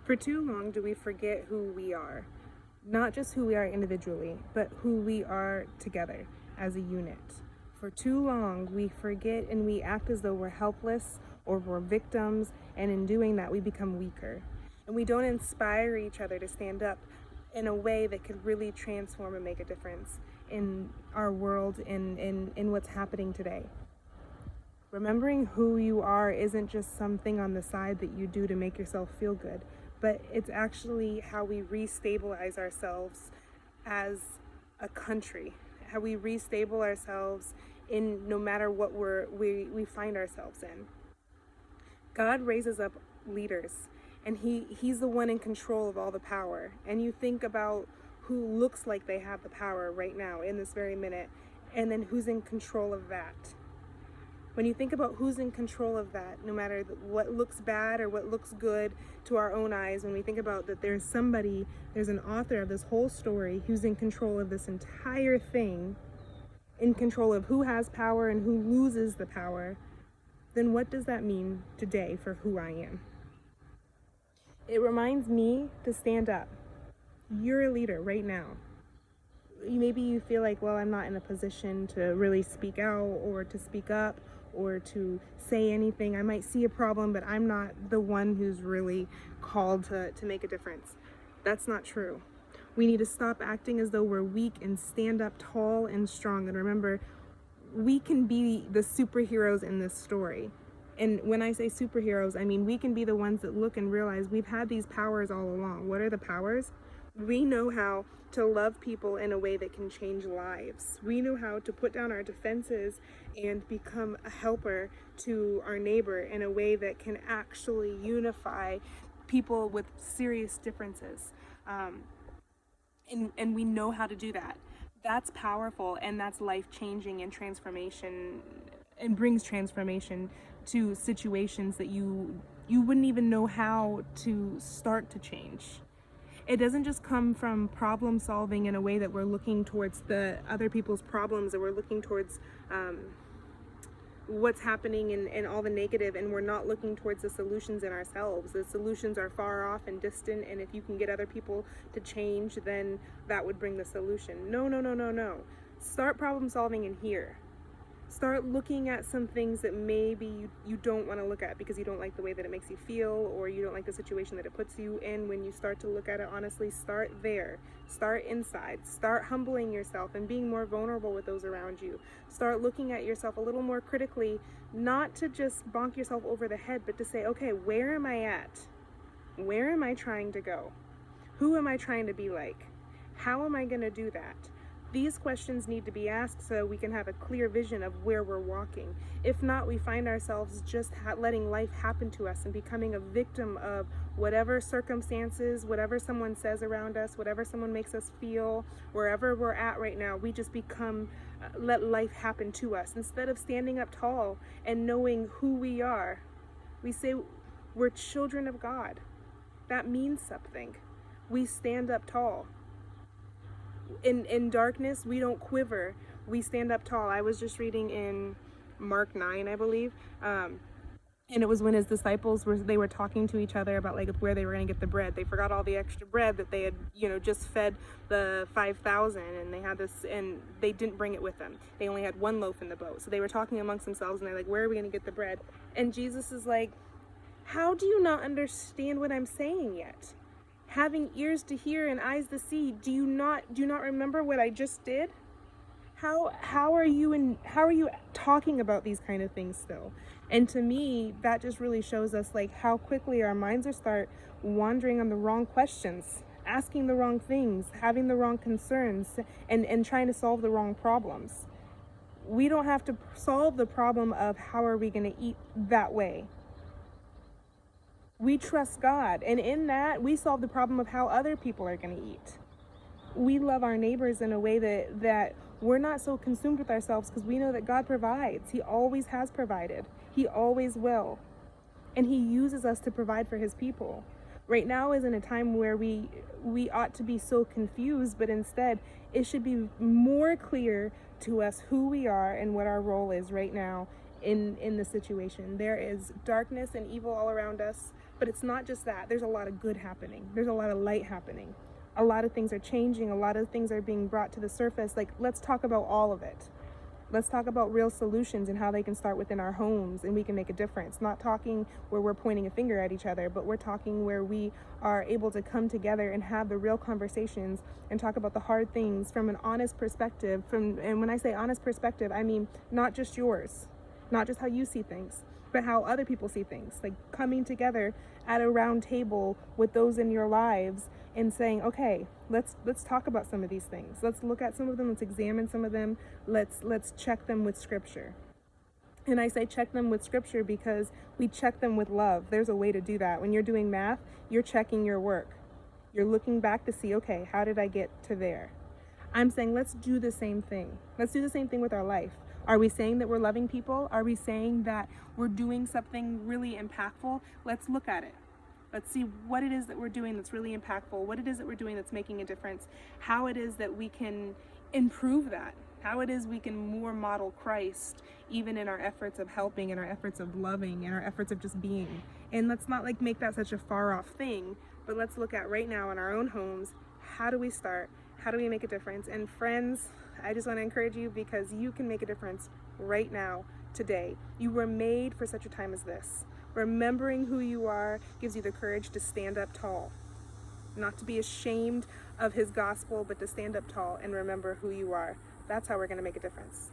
For too long do we forget who we are, not just who we are individually, but who we are together as a unit. For too long, we forget and we act as though we're helpless or we're victims, and in doing that, we become weaker. And we don't inspire each other to stand up in a way that could really transform and make a difference in our world, in what's happening today. Remembering who you are isn't just something on the side that you do to make yourself feel good, but it's actually how we restabilize ourselves as a country, how we restable ourselves in no matter what we find ourselves in. God raises up leaders, and he's the one in control of all the power. And you think about who looks like they have the power right now in this very minute, and then who's in control of that. When you think about who's in control of that, no matter what looks bad or what looks good to our own eyes, when we think about that there's an author of this whole story who's in control of this entire thing, in control of who has power and who loses the power, then what does that mean today for who I am? It reminds me to stand up. You're a leader right now. Maybe you feel like, well, I'm not in a position to really speak out or to speak up or to say anything. I might see a problem, but I'm not the one who's really called to make a difference. That's not true. We need to stop acting as though we're weak and stand up tall and strong. And remember, we can be the superheroes in this story. And when I say superheroes, I mean we can be the ones that look and realize we've had these powers all along. What are the powers? We know how to love people in a way that can change lives. We know how to put down our defenses and become a helper to our neighbor in a way that can actually unify people with serious differences. And we know how to do that. That's powerful, and that's life-changing and transformation, and brings transformation to situations that you wouldn't even know how to start to change. It doesn't just come from problem solving in a way that we're looking towards the other people's problems, or we're looking towards what's happening and all the negative, and we're not looking towards the solutions in ourselves. The solutions are far off and distant, and if you can get other people to change, then that would bring the solution. No. Start problem solving in here. Start looking at some things that maybe you don't want to look at because you don't like the way that it makes you feel, or you don't like the situation that it puts you in. When you start to look at it honestly, start there. Start inside. Start humbling yourself and being more vulnerable with those around you. Start looking at yourself a little more critically, not to just bonk yourself over the head, but to say, okay, where am I at? Where am I trying to go? Who am I trying to be like? How am I going to do that? These questions need to be asked so we can have a clear vision of where we're walking. If not, we find ourselves just letting life happen to us and becoming a victim of whatever circumstances, whatever someone says around us, whatever someone makes us feel, wherever we're at right now. We just let life happen to us. Instead of standing up tall and knowing who we are, we say we're children of God. That means something. We stand up tall. In darkness, we don't quiver. We stand up tall. I was just reading in Mark 9, I believe, and it was when his disciples were talking to each other about like where they were going to get the bread. They forgot all the extra bread that they had, just fed the 5,000, and they had this, and they didn't bring it with them. They only had one loaf in the boat. So they were talking amongst themselves, and they're like, where are we going to get the bread? And Jesus is like, how do you not understand what I'm saying yet? Having ears to hear and eyes to see, do you not remember what I just did? How are you talking about these kind of things still? And to me, that just really shows us like how quickly our minds start wandering on the wrong questions, asking the wrong things, having the wrong concerns, and trying to solve the wrong problems. We don't have to solve the problem of how are we going to eat that way. We trust God, and in that, we solve the problem of how other people are going to eat. We love our neighbors in a way that we're not so consumed with ourselves because we know that God provides. He always has provided. He always will. And He uses us to provide for His people. Right now isn't a time where we ought to be so confused, but instead, it should be more clear to us who we are and what our role is right now in the situation. There is darkness and evil all around us. But it's not just that. There's a lot of good happening. There's a lot of light happening. A lot of things are changing. A lot of things are being brought to the surface. Like, let's talk about all of it. Let's talk about real solutions and how they can start within our homes and we can make a difference. Not talking where we're pointing a finger at each other, but we're talking where we are able to come together and have the real conversations and talk about the hard things from an honest perspective. And when I say honest perspective, I mean not just yours, not just how you see things, but how other people see things. Like coming together at a round table with those in your lives and saying, okay, let's talk about some of these things. Let's look at some of them. Let's examine some of them. Let's check them with scripture. And I say check them with scripture because we check them with love. There's a way to do that. When you're doing math, you're checking your work. You're looking back to see, okay, how did I get to there? I'm saying let's do the same thing. Let's do the same thing with our life. Are we saying that we're loving people? Are we saying that we're doing something really impactful? Let's look at it. Let's see what it is that we're doing that's really impactful, what it is that we're doing that's making a difference, how it is that we can improve that, how it is we can more model Christ even in our efforts of helping, in our efforts of loving, in our efforts of just being. And let's not like make that such a far off thing, but let's look at right now in our own homes, how do we start? How do we make a difference? And friends, I just want to encourage you because you can make a difference right now, today. You were made for such a time as this. Remembering who you are gives you the courage to stand up tall, not to be ashamed of his gospel, but to stand up tall and remember who you are. That's how we're going to make a difference.